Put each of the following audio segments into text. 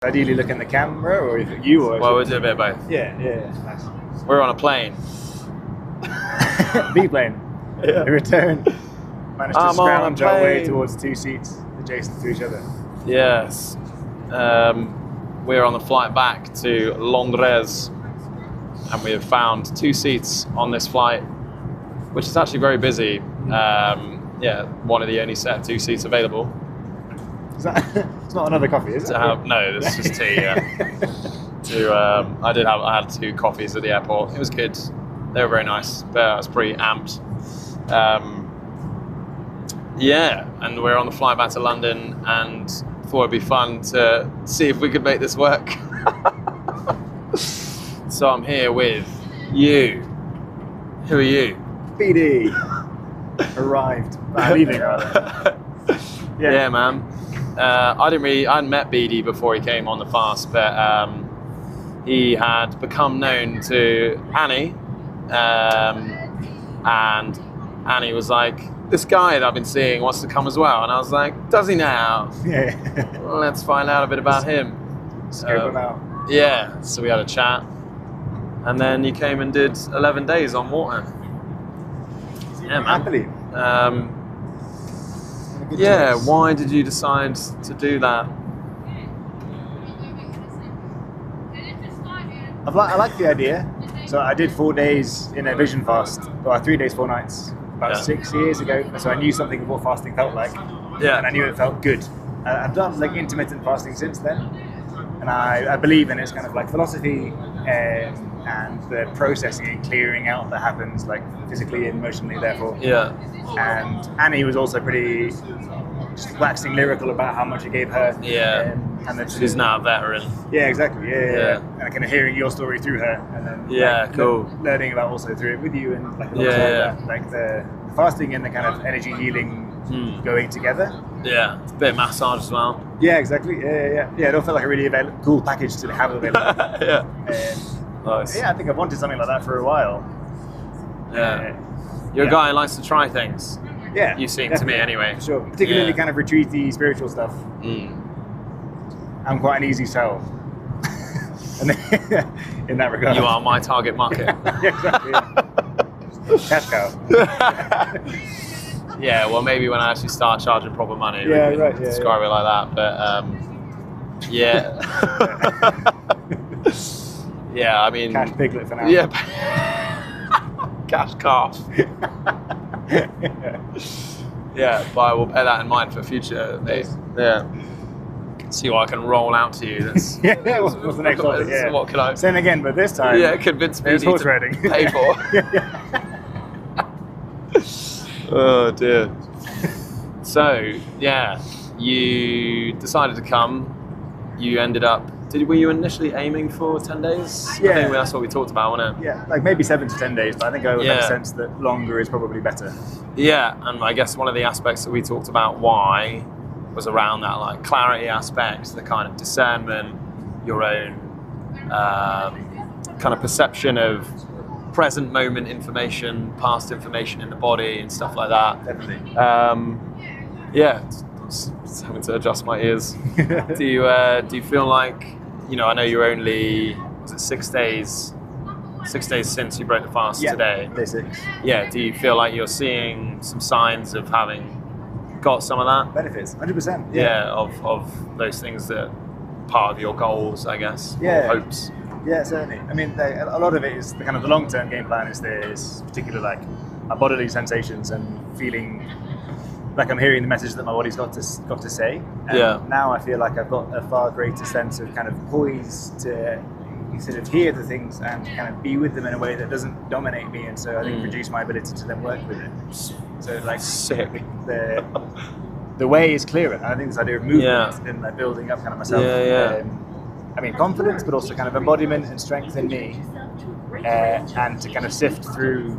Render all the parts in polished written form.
Ideally look in the camera, or if you or... Well, we'll do a bit of both. Yeah, nice. We're on a plane. The plane. Yeah. The return. Managed to scrounge our way towards 2 seats adjacent to each other. Yes. We're on the flight back to Londres, and we have found 2 seats on this flight, which is actually very busy. Yeah, one of the only set of 2 seats available. Is that, it's not another coffee, is it? No, this is tea. Yeah. I had 2 coffees at the airport. It was good. They were very nice, but I was pretty amped. Yeah, and we're on the flight back to London, and thought it'd be fun to see if we could make this work. So I'm here with you. Who are you? BD. Arrived. Leaving, rather. Yeah, man. I hadn't met BD before he came on the fast, but he had become known to Annie, and Annie was like, this guy that I've been seeing wants to come as well, and I was like, does he now? Yeah. Well, let's find out a bit about him. Scope him out. Yeah, so we had a chat, and then you came and did 11 days on water. Yeah, man. Happily. Yeah, why did you decide to do that? I like the idea. So I did 4 days in a vision fast, or 3 days, 4 nights, about 6 years ago. So I knew something of what fasting felt like. Yeah. And I knew it felt good. I've done like intermittent fasting since then, and I believe in its kind of like philosophy and the processing and clearing out that happens like physically and emotionally, therefore. Yeah. And Annie was also pretty just waxing lyrical about how much it gave her. Yeah. And then She's now a veteran. Yeah, exactly. Yeah. And kind of hearing your story through her, and then cool. Learning about also through it with you, and like Yeah. that, like the fasting and the kind of energy healing going together. Yeah, it's a bit of massage as well. Yeah, exactly. Yeah. It all felt like a really cool package to have available. Yeah. Nice. Yeah, I think I've wanted something like that for a while. Yeah. You're a guy who likes to try things. Yeah. You seem definitely. to me anyway. For sure. Particularly kind of retreaty, spiritual stuff. I'm quite an easy sell. In that regard. You are my target market. Yeah, exactly. Yeah. Cash cow. Yeah, well, maybe when I actually start charging proper money, Yeah, we right. can describe it like that. But yeah. Yeah, I mean, Cash piglet for now. Yeah. Cash calf. Yeah, but I will bear that in mind for future days. Yeah. See what I can roll out to you. That's, yeah, what's the next topic? Yeah. What can I... Same again, but this time... Yeah, convince me horse to riding. pay for. Oh, dear. So, yeah, you decided to come. You ended up... Were you initially aiming for 10 days? Yeah. I think that's what we talked about, wasn't it? Yeah, like maybe 7 to 10 days, but I think I would have a sense that longer is probably better. Yeah, and I guess one of the aspects that we talked about why was around that like clarity aspect, the kind of discernment, your own kind of perception of present moment information, past information in the body and stuff like that. Definitely. Yeah, just having to adjust my ears. Do you feel like, I know you're only, was it 6 days? 6 days since you broke the fast today. Day 6. Yeah, do you feel like you're seeing some signs of having got some of that? Benefits, 100%. Yeah, of those things that part of your goals, I guess, or hopes. Yeah, certainly. I mean, a lot of it is the kind of the long-term game plan is this particular like bodily sensations and feeling like I'm hearing the message that my body's got to say. And now I feel like I've got a far greater sense of kind of poise to sort of hear the things and kind of be with them in a way that doesn't dominate me, and so I think reduce my ability to then work with it. So like sick. The way is clearer, and I think this idea of movement and like building up kind of myself. I mean, confidence, but also kind of embodiment and strength in me, and to kind of sift through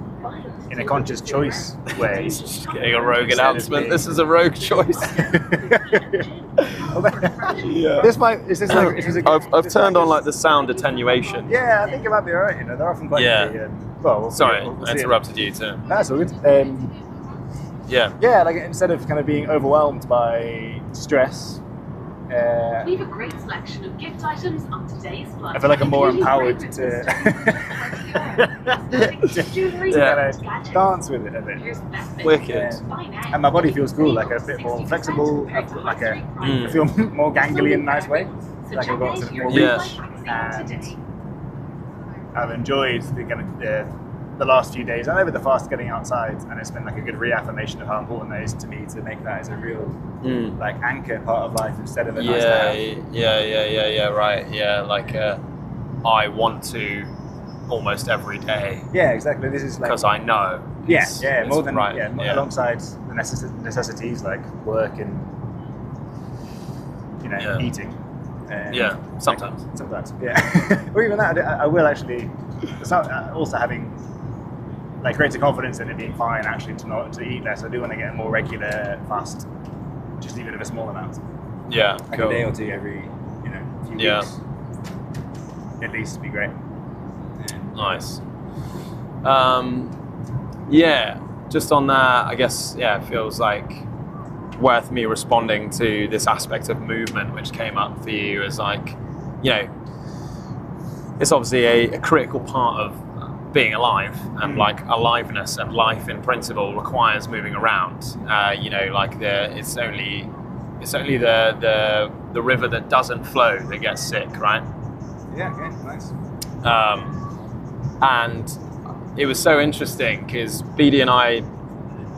in a conscious choice way. Just getting a rogue announcement. This is a rogue choice. I've turned on like the sound attenuation. Yeah, I think it might be alright. They're often quite. Sorry, I interrupted you too. That's all good. Yeah, like instead of kind of being overwhelmed by stress, We have a great selection of gift items on today's flight. I feel like I'm more empowered to dance with it a bit. Wicked. And my body feels cool, like a bit more flexible. I've got like I feel more gangly in a nice way. Like I've got sort of more reach. And I've enjoyed the last few days. And over the fast getting outside, and it's been like a good reaffirmation of how important that is to me to make that as a real like anchor part of life instead of a nice to have. Right. Yeah, like I want to almost every day. Yeah, exactly. This is like because I know. It's more than alongside the necessities like work and eating. Sometimes. Or even that, I will actually. It's not, also having like greater confidence in it being fine actually to eat less. I do want to get a more regular fast, just even if a small amount. Yeah, like a day or two every few weeks. At least would be great. Nice. Just on that, I guess it feels like worth me responding to this aspect of movement which came up for you as like, it's obviously a critical part of being alive, and like aliveness and life in principle requires moving around. It's only the river that doesn't flow that gets sick, right? Yeah, okay, nice. And it was so interesting because BD and I,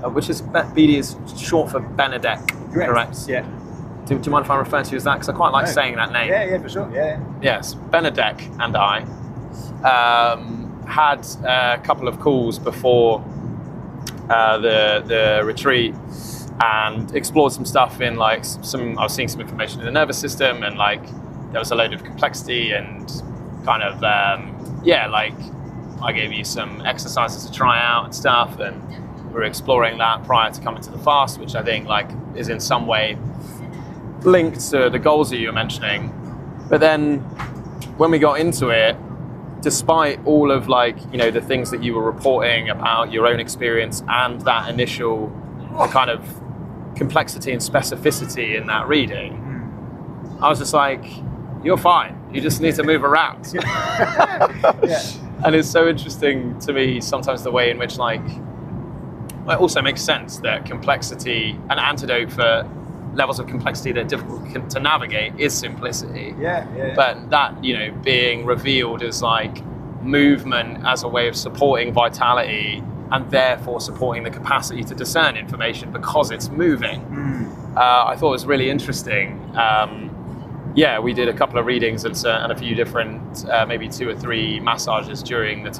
BD is short for Benedek, correct? Yeah. Do you mind if I refer to you as that? Because I quite like saying that name. Yeah, for sure. Yeah. Yes, Benedek and I had a couple of calls before the retreat and explored some stuff in I was seeing some information in the nervous system, and like there was a load of complexity and kind of I gave you some exercises to try out and stuff, and we were exploring that prior to coming to the fast, which I think is in some way linked to the goals that you were mentioning. But then when we got into it, despite all of the things that you were reporting about your own experience and that initial kind of complexity and specificity in that reading, I was just like, you're fine. You just need to move around. And it's so interesting to me sometimes the way in which it also makes sense that complexity, an antidote for levels of complexity that are difficult to navigate is simplicity. But that, being revealed as movement as a way of supporting vitality and therefore supporting the capacity to discern information because it's moving, I thought was really interesting. We did a couple of readings and a few different, maybe 2 or 3 massages during the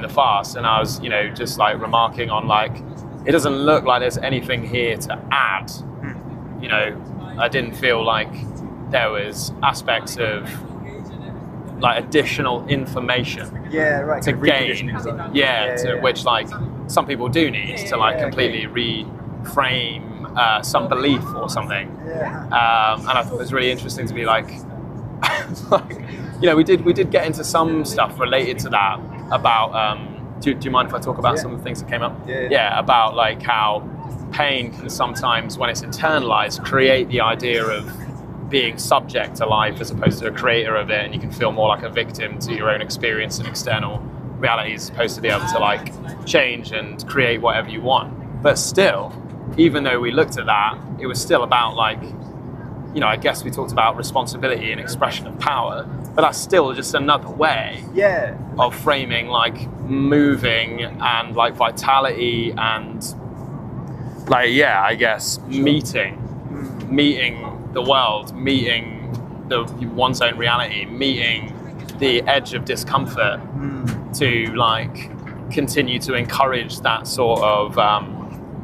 fast, and I was, just remarking on it doesn't look like there's anything here to add. I didn't feel like there was aspects of additional information to gain. Which some people do need to completely reframe some belief or something. And I thought it was really interesting to be we did get into some stuff related to that about do you mind if I talk about some of the things that came up? About how pain can sometimes, when it's internalized, create the idea of being subject to life as opposed to a creator of it, and you can feel more like a victim to your own experience and external realities as opposed to be able to change and create whatever you want. But still, even though we looked at that, it was still about I guess we talked about responsibility and expression of power, but that's still just another way of framing moving and vitality and I guess meeting the world, meeting one's own reality, meeting the edge of discomfort to continue to encourage that sort of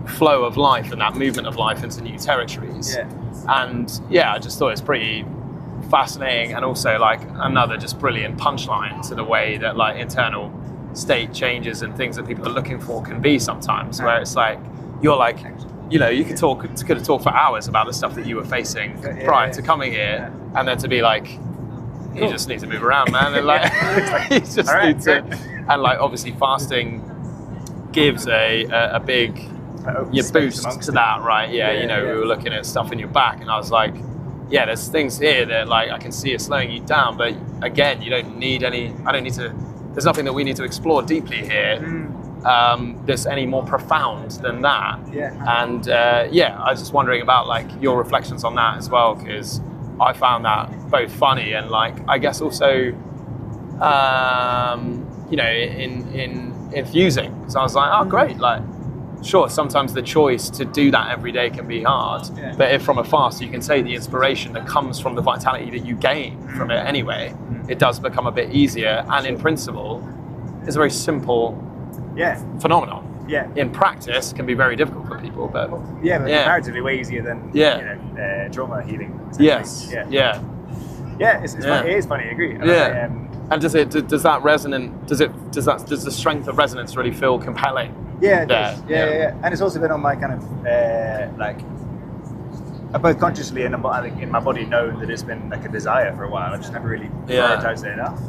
flow of life and that movement of life into new territories. And I just thought it's pretty fascinating, and also another just brilliant punchline to the way that internal state changes and things that people are looking for can be sometimes, where it's you're you could have talked for hours about the stuff that you were facing prior to coming here, and then to be you just need to move around, man, and you just need to, and obviously fasting gives a big boost to that, right? We were looking at stuff in your back, and I was yeah, there's things here that like I can see are slowing you down, but again, you don't need any. I don't need to. There's nothing that we need to explore deeply here. That's any more profound than that. Yeah. And yeah, I was just wondering about like your reflections on that as well, because I found that both funny and like I guess also you know infusing. So I was like, oh great, like sure, sometimes the choice to do that every day can be hard, but if from a fast you can say the inspiration that comes from the vitality that you gain from it anyway, it does become a bit easier, and in principle it's a very simple phenomenon. In practice can be very difficult for people, but comparatively way easier than you know, trauma healing. Yes. Yeah, it's funny. It is funny, I agree. And does that resonant? Does the strength of resonance really feel compelling? Yeah, it does. Yeah. And it's also been on my kind of like both consciously and I think in my body known that it's been like a desire for a while. I just never really prioritized it enough.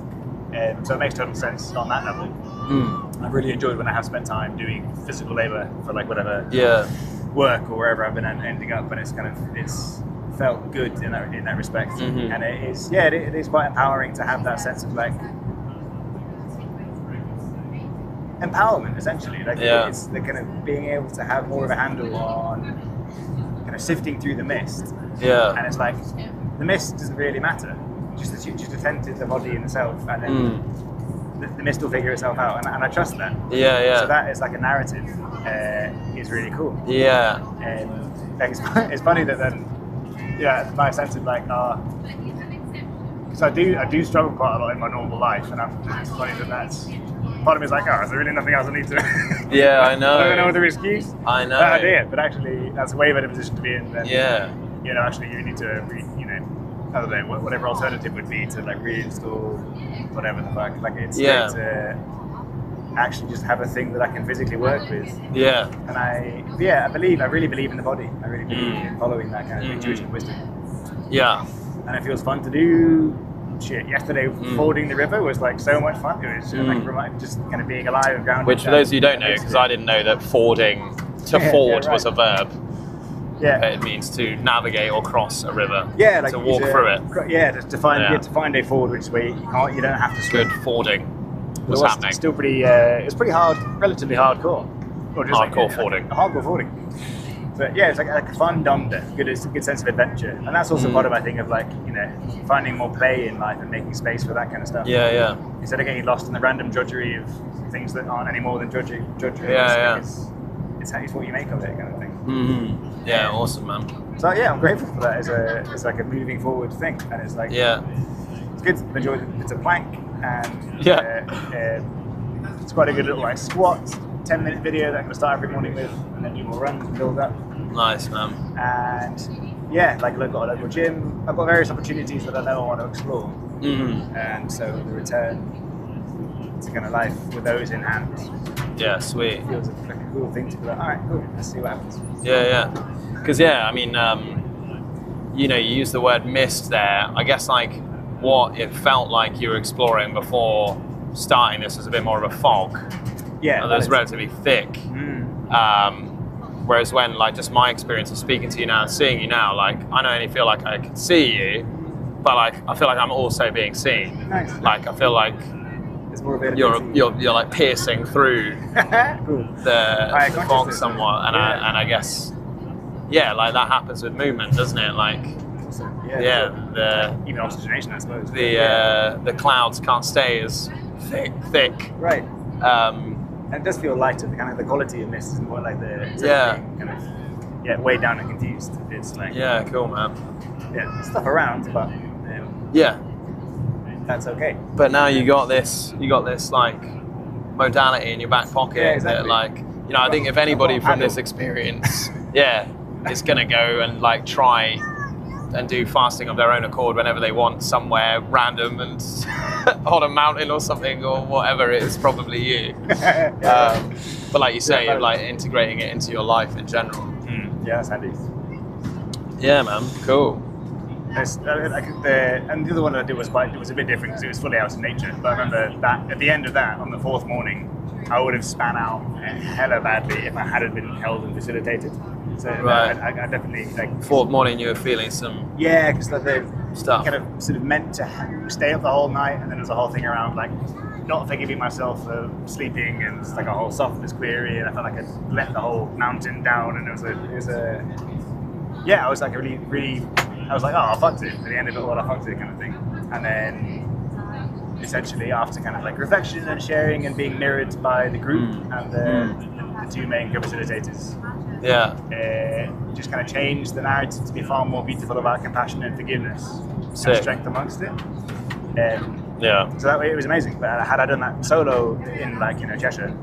So it makes total sense on that level. I've really enjoyed when I have spent time doing physical labor for like whatever work or wherever I've been ending up, and it's felt good in that respect. And it is quite empowering to have that sense of like empowerment, essentially. Like it's the kind of being able to have more of a handle on kind of sifting through the mist. And it's like the mist doesn't really matter. Just attend to the body and the self, and then the mist will figure itself out. And I trust that. So that is like a narrative. Is really cool. And like, it's funny that then my sense of like because I do struggle quite a lot in my normal life, and it's funny that's part of me is like, is there really nothing else I need to I know. I don't know whether excuse I know that idea, but actually that's a way better position to be in than you know, actually you need to I don't know, whatever alternative would be to like reinstall whatever the fuck. Like it's great to actually just have a thing that I can physically work with. And I really believe in the body. I really believe in following that kind of intuition wisdom. And it feels fun to do. Shit, yesterday fording the river was like so much fun. It was like just kind of being alive and grounded. Which for those of you who don't know, because I didn't know that fording, to ford was a verb. It means to navigate or cross a river. Like to walk through it. To find a ford, which is where you don't have to swim. Good fording was happening. Still pretty. It's pretty hard, relatively hardcore. Or just hardcore fording. Hardcore fording. But it's like a fun donder, good sense of adventure, and that's also part of my thing of like finding more play in life and making space for that kind of stuff. Instead of getting lost in the random drudgery of things that aren't any more than drudgery. It's what you make of it, kind of thing. Awesome, man. So I'm grateful for that. It's like a moving forward thing, and it's like it's good. Enjoy it. It's a plank, and it's quite a good little like squat 10-minute video that I'm going to start every morning with, and then do more runs and build up. Nice, man. And like I've got a local gym. I've got various opportunities that I never want to explore, and so the return to kind of life with those in hand. Sweet. Feels like a cool thing to be like, all right, cool. Let's see what happens. Because I mean, you use the word mist there. I guess like what it felt like you were exploring before starting this was a bit more of a fog. That was relatively thick. Whereas when like just my experience of speaking to you now and seeing you now, like I don't only feel like I can see you, but like I feel like I'm also being seen. Nice. Like I feel like you're like piercing through the fog somewhat, and I guess like that happens with movement, doesn't it? Like even oxygenation, I suppose. The clouds can't stay as thick. Right. And it does feel lighter. The kind of the quality of mist is more like the kind of weighed down and confused. It's like cool, man. There's stuff around, but that's okay. But now you got this like modality in your back pocket that like I think if anybody from this experience is gonna go and like try and do fasting of their own accord whenever they want somewhere random and on a mountain or something or whatever, it's probably you. But like you say, like integrating it into your life in general. That's handy. Yeah, man. Cool. And the other one I did was a bit different because it was fully out in nature. But I remember that at the end of that, on the fourth morning, I would have span out hella badly if I hadn't been held and facilitated. So Right. I definitely like. Fourth morning, you were feeling some Yeah, because like the stuff. kind of sort of meant to stay up the whole night, and then there's a whole thing around like not forgiving myself for sleeping, and it's like a whole softness query, and I felt like I'd let the whole mountain down, and it was a yeah, I was like really I was like, oh, I fucked it. At the end of it all, I fucked it kind of thing. And then essentially after kind of like reflection and sharing and being mirrored by the group and the two main co-facilitators, just kind of changed the narrative to be far more beautiful about compassion and forgiveness and strength amongst it. So that way it was amazing. But had I done that solo in like, you know, Cheshire,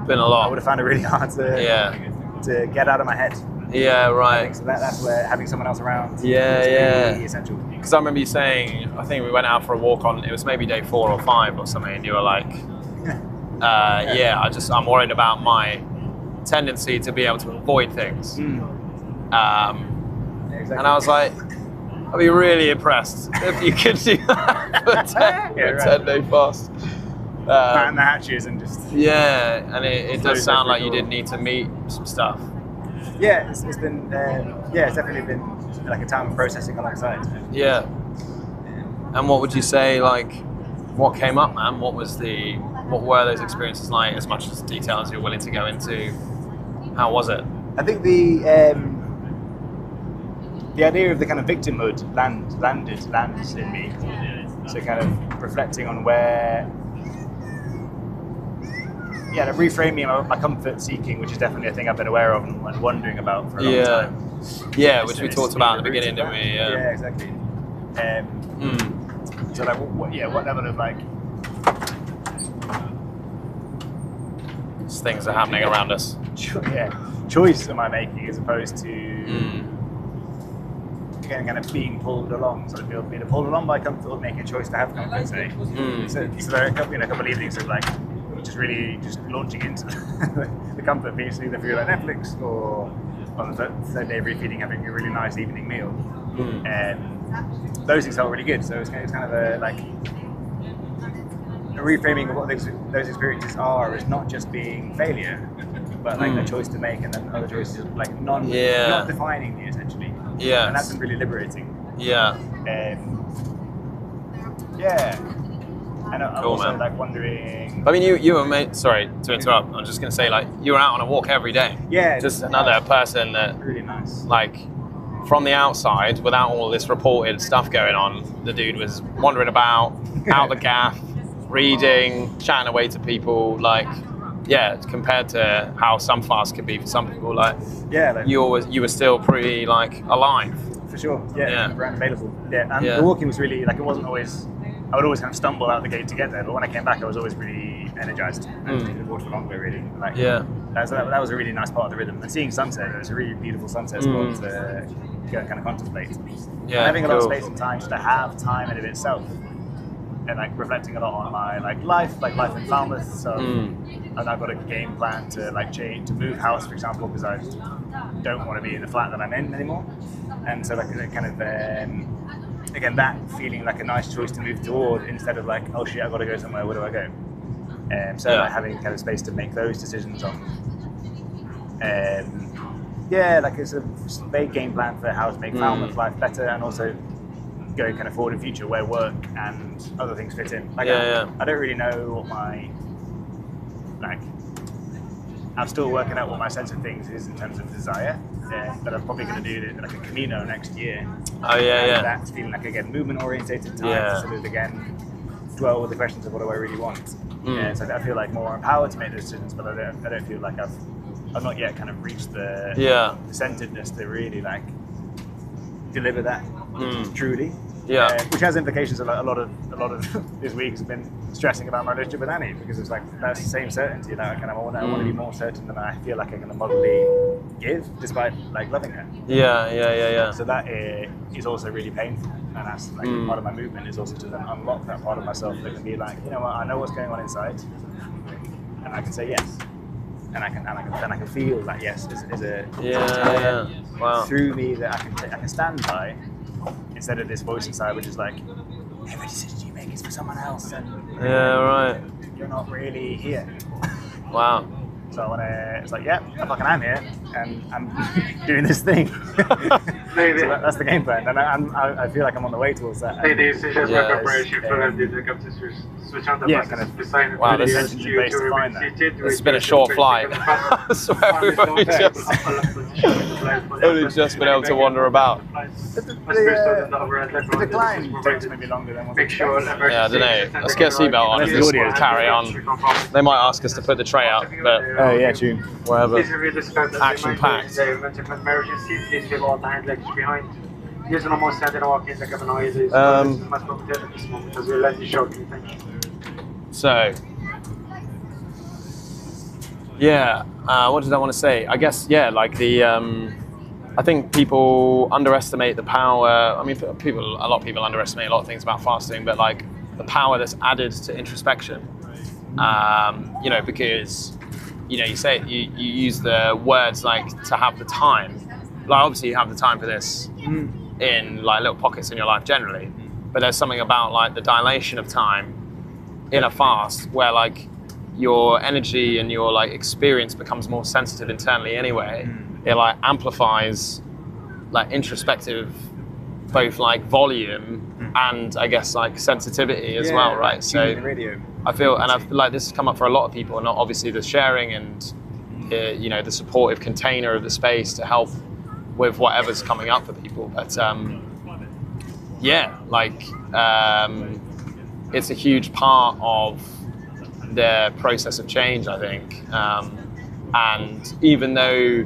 been a lot. I would have found it really hard to get out of my head. Yeah, right. So that's where having someone else around is really essential. Because I remember you saying, I think we went out for a walk on, it was maybe day 4 or 5 or something, and you were like, I'm worried about my tendency to be able to avoid things. And I was like, I'd be really impressed if you could do that for a 10-day fast. Man the hatches and just... Yeah, and it does sound like you did need to meet some stuff. Yeah, it's been, it's definitely been like a time of processing alongside. Yeah. And what would you say, like, what came up, man? What were those experiences like, as much as detail as you're willing to go into? How was it? I think the idea of the kind of victimhood lands in me. So kind of reflecting on where, reframing my comfort seeking, which is definitely a thing I've been aware of and wondering about for a long time. Yeah, which we talked about at the beginning, didn't we? Yeah, exactly. So like, what level of like things are happening around us? Choice am I making as opposed to again kind of being pulled along? So I feel being pulled along by comfort or making a choice to have comfort. Say. So there are a couple of evenings of like just launching into the comfort piece, either through like Netflix or on the third day of refeeding, having a really nice evening meal. And those things felt really good. So it's kind of a reframing of what those experiences are is not just being failure, but like a choice to make, and then other choices like not defining me essentially. Yeah, and that's been really liberating. Yeah. And I'm cool, also man. like wondering. I mean, you were sorry to interrupt. I'm just gonna say, like, you were out on a walk every day. Yeah. Just another person that really nice. Like, from the outside, without all this reported stuff going on, the dude was wandering about, out the gaff, reading, chatting away to people. Like, compared to how some fasts could be for some people, like you were still pretty like alive. For sure. Yeah. Available. Yeah. And the walking was really like, it wasn't always. I would always kind of stumble out the gate to get there, but when I came back, I was always really energized and walked for longer, really. Like, so that was a really nice part of the rhythm. And seeing sunset, it was a really beautiful sunset spot to go and kind of contemplate. And having a lot of space and time just to have time in of itself, and like reflecting a lot on my life in Falmouth. So I've now got a game plan to like change, to move house, for example, because I don't want to be in the flat that I'm in anymore. And so like kind of. Again, that feeling like a nice choice to move toward instead of like, oh shit, I've got to go somewhere, where do I go? Like having kind of space to make those decisions on. Like it's a vague game plan for how to make Falmouth life better, and also going kind of forward in future where work and other things fit in. Like I don't really know what my I'm still working out what my sense of things is in terms of desire. But I'm probably going to do like a Camino next year. That's feeling like, again, movement orientated time to sort of again dwell with the questions of what do I really want. So I feel like more empowered to make those decisions, but I don't feel like I've not yet kind of reached the centeredness to really like deliver that truly. Which has implications. A lot of this week has been stressing about my relationship with Annie, because it's like that's the same certainty that I want to be more certain than I feel like I can modestly give, despite like loving her. So that is also really painful, and that's like part of my movement is also to then unlock that part of myself that can be like, you know what, I know what's going on inside, and I can say yes, and I can feel that yes is a through me that I can stand by. Instead of this voice inside, which is like, every decision you make is for someone else, and you're not really here. Wow. So I want to. It's like, I fucking am here. and I'm doing this thing. So that's the game plan, and I feel like I'm on the way towards that. Yeah, kind of. Wow, this has been a short flight. I swear we've only just been able to wander about. The decline takes maybe longer than what we expected. Yeah, I don't know. Let's get a seatbelt on and just carry on. They might ask us to put the tray up, but oh yeah, true. Whatever. Action packed. So, yeah, what did I want to say? I guess, yeah, like I think people underestimate the power. I mean, a lot of people underestimate a lot of things about fasting, but like the power that's added to introspection. You know, because you use the words like to have the time. Like obviously you have the time for this in like little pockets in your life generally, but there's something about like the dilation of time in a fast where like your energy and your like experience becomes more sensitive internally anyway. It like amplifies like introspective, both like volume and I guess like sensitivity as well, right? So I feel, and I've like this has come up for a lot of people, and obviously the sharing and you know, the supportive container of the space to help with whatever's coming up for people. But yeah, like it's a huge part of the process of change, I think. And even though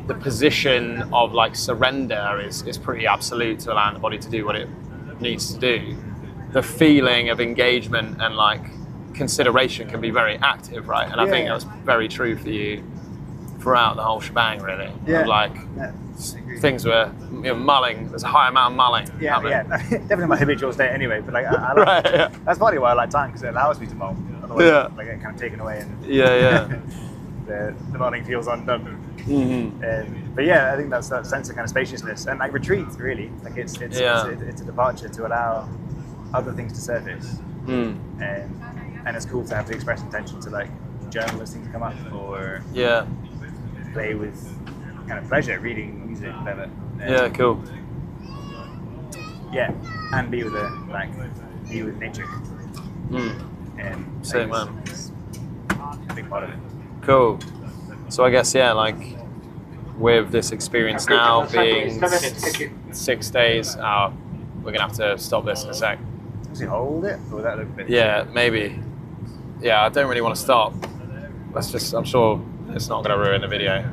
the position of like surrender is pretty absolute to allow the body to do what it needs to do, the feeling of engagement and like consideration can be very active, right? And I think that was very true for you throughout the whole shebang, really. Yeah. Of like things were, you know, mulling. There's a high amount of mulling. Yeah, yeah. Definitely my habitual state anyway. But like, I like, right, yeah. That's partly why I like time, because it allows me to mull. Otherwise, like, I get kind of taken away, and the mulling feels undone. But yeah, I think that's that sense of kind of spaciousness and like retreat, really. Like it's a departure to allow other things to surface. And it's cool to have to express intention to like journal as things come up, or play with kind of pleasure, reading music, whatever. Yeah, cool. Yeah, and be with nature. And same, man. It's a big part of it. Cool. So I guess like with this experience now being 6 days, we're gonna have to stop this in a sec. Does he hold it? Or would that look a bit maybe. Yeah, I don't really want to stop. I'm sure it's not going to ruin the video.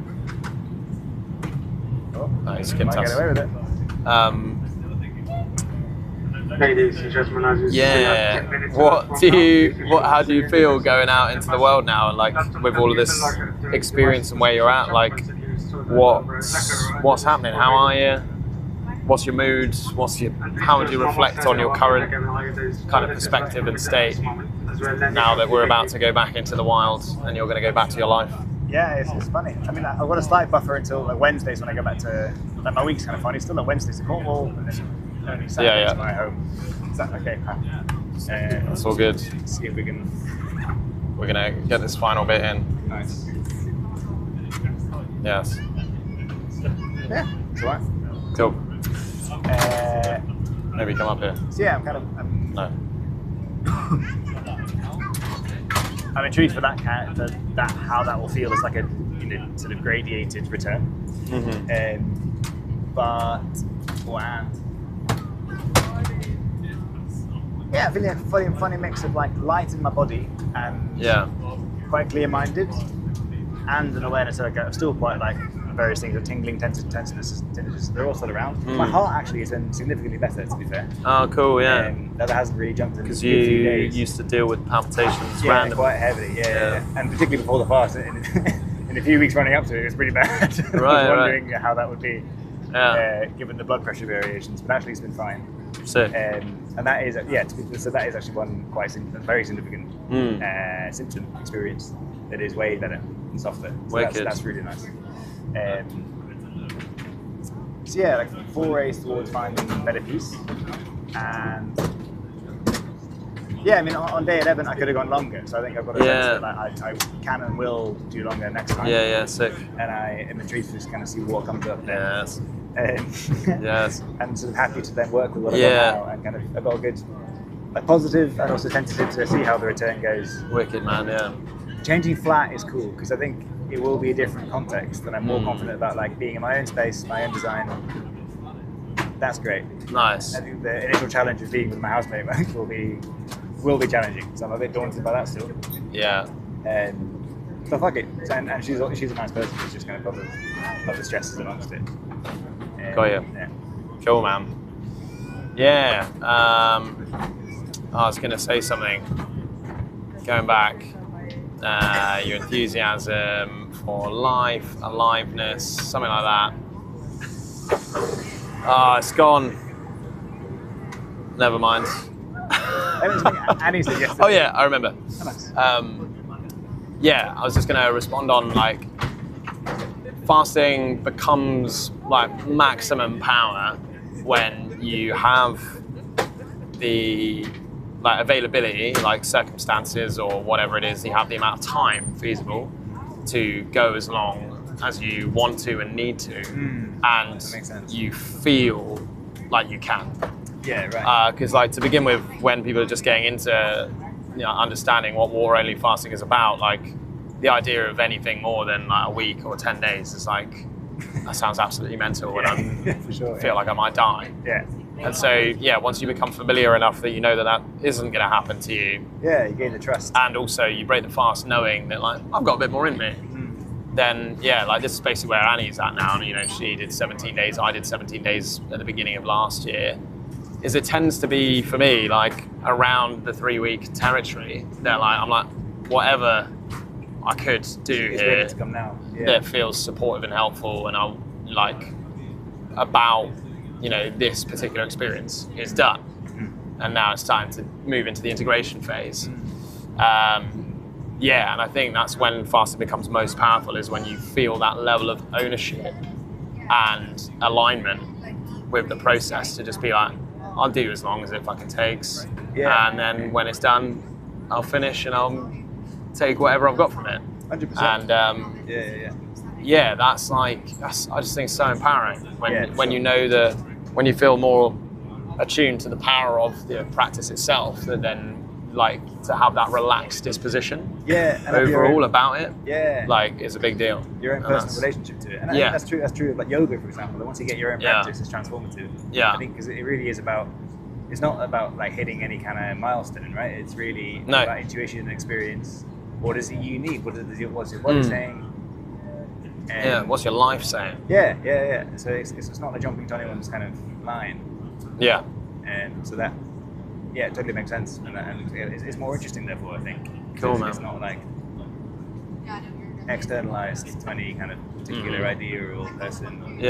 Oh, he skipped might us. get away with it. How do you feel going out into the world now, and like with all of this experience and where you're at? Like, what's happening? How are you? What's your mood? How would you reflect on your current kind of perspective and state now that we're about to go back into the wild and you're going to go back to your life? Yeah, it's funny. I mean, I've got a slight buffer until like Wednesdays when I go back to, like, my week's kind of funny. Still on Wednesdays to Cornwall, and then only Saturday to my home. Is that okay? That's all good. See if we can. We're going to get this final bit in. Nice. Yes. Yeah, it's all right. Cool. Maybe come up here. So yeah, No. I'm intrigued for that how that will feel as like a sort of gradiated return. Yeah, feeling a funny mix of like light in my body and quite clear-minded, and an awareness that I'm still quite like various things of tingling, tenseness, they're all still around. My heart actually has been significantly better, to be fair. Oh, cool, yeah. That hasn't really jumped in because you used to deal with palpitations randomly. Quite heavily, and particularly before the fast. In a few weeks running up to it, it was pretty bad. I was wondering how that would be, given the blood pressure variations, but actually it's been fine. Sick. And that is, so that is actually one very significant symptom experience that is way better and softer. So that's really nice. So yeah, like forays towards finding better peace, and Yeah, I mean, on day 11, I could have gone longer. So I think I've got a sense that like, I can and will do longer next time. Yeah, sick. And I am intrigued to just kind of see what comes up there. Yes. Yes. And sort of happy to then work with what I've got now. And kind of, I've got a good, like, positive and also tentative to see how the return goes. Wicked, man, yeah. Changing flat is cool because I think it will be a different context, and I'm more confident about like being in my own space, my own design. That's great. Nice. I think the initial challenge of being with my housemate will be challenging. So I'm a bit daunted by that still. Yeah. So fuck it. And she's a nice person. She's just kind of love the stresses amongst it. Got you. Yeah. Cool, man. Yeah. I was gonna say something. Going back. Your enthusiasm for life, aliveness, something like that. It's gone. Never mind. Annie said yesterday. Oh yeah, I remember. Oh, nice. Yeah, I was just going to respond on like fasting becomes like maximum power when you have the like availability, like circumstances or whatever it is, you have the amount of time feasible to go as long as you want to and need to, and you feel like you can. Yeah, right. Because like to begin with, when people are just getting into understanding what water-only fasting is about, like the idea of anything more than like a week or 10 days is like, that sounds absolutely mental, and I for sure, feel like I might die. Yeah. And so, yeah, once you become familiar enough that you know that isn't going to happen to you. Yeah, you gain the trust. And also you break the fast knowing that, like, I've got a bit more in me. Then, yeah, like this is basically where Annie's at now. And, she did 17 days. I did 17 days at the beginning of last year. Is it tends to be, for me, like around the 3-week territory. That like, I'm like, whatever I could do it's here ready to come now. Yeah. that feels supportive and helpful, and I'm like about this particular experience is done, and now it's time to move into the integration phase. And I think that's when fasting becomes most powerful, is when you feel that level of ownership and alignment with the process to just be like, I'll do as long as it fucking takes, and then when it's done, I'll finish and I'll take whatever I've got from it. 100%. And that's I just think so empowering when you know that, when you feel more attuned to the power of the practice itself, that then like to have that relaxed disposition and overall about it, like is a big deal. Your own personal relationship to it, and I think that's true of like yoga, for example. That once you get your own practice, it's transformative. I think because it really is about. It's not about like hitting any kind of milestone, right? It's really about intuition and experience. What is it you need? What's your body saying? And what's your life saying? So it's not like jumping to anyone's kind of line. And so that, it totally makes sense, and it's more interesting, therefore, I think. Cool, man. It's not like externalized to any kind of particular idea or person. It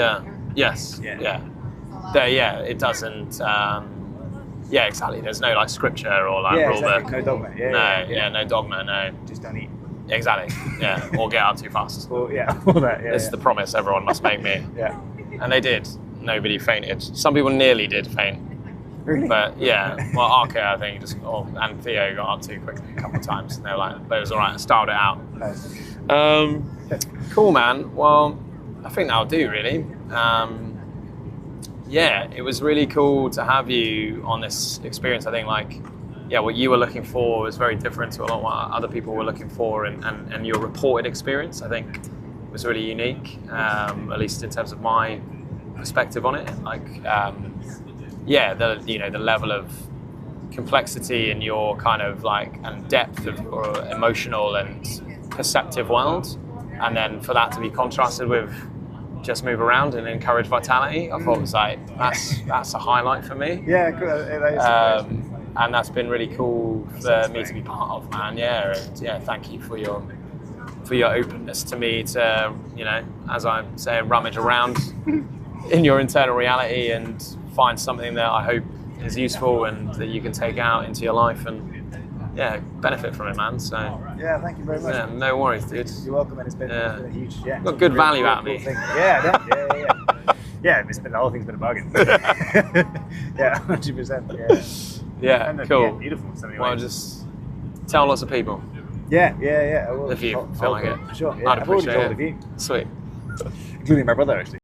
doesn't. Exactly. There's no like scripture or like rule book. No dogma. No dogma. No. Just don't eat. Exactly. Or get out too fast. All that. It's the promise everyone must make me. And they did. Nobody fainted. Some people nearly did faint. Really? But well, Arca, I think, and Theo got up too quickly a couple of times, and they were like, but it was all right. I styled it out. Nice. Cool, man. Well, I think that'll do, really. It was really cool to have you on this experience. I think, what you were looking for was very different to a lot of what other people were looking for, and your reported experience, I think, was really unique, at least in terms of my perspective on it. The level of complexity in your kind of and depth of your emotional and perceptive world, and then for that to be contrasted with just move around and encourage vitality, I thought was that's a highlight for me. Yeah, cool. And that's been really cool for me to be part of, man. Thank you for your openness to me to, as I say, rummage around in your internal reality and find something that I hope is useful and that you can take out into your life and benefit from it, man. So thank you very much. Yeah, no worries, dude. You're welcome, and it's been a huge got good value out of me. The whole thing's been a bargain. 100%. Yeah, And cool. Yeah, beautiful. Anyway. Well, just tell lots of people. Yeah. I will. If you feel like it. For sure. Yeah, I'd I've already appreciate told it. a few, Sweet. including my brother actually.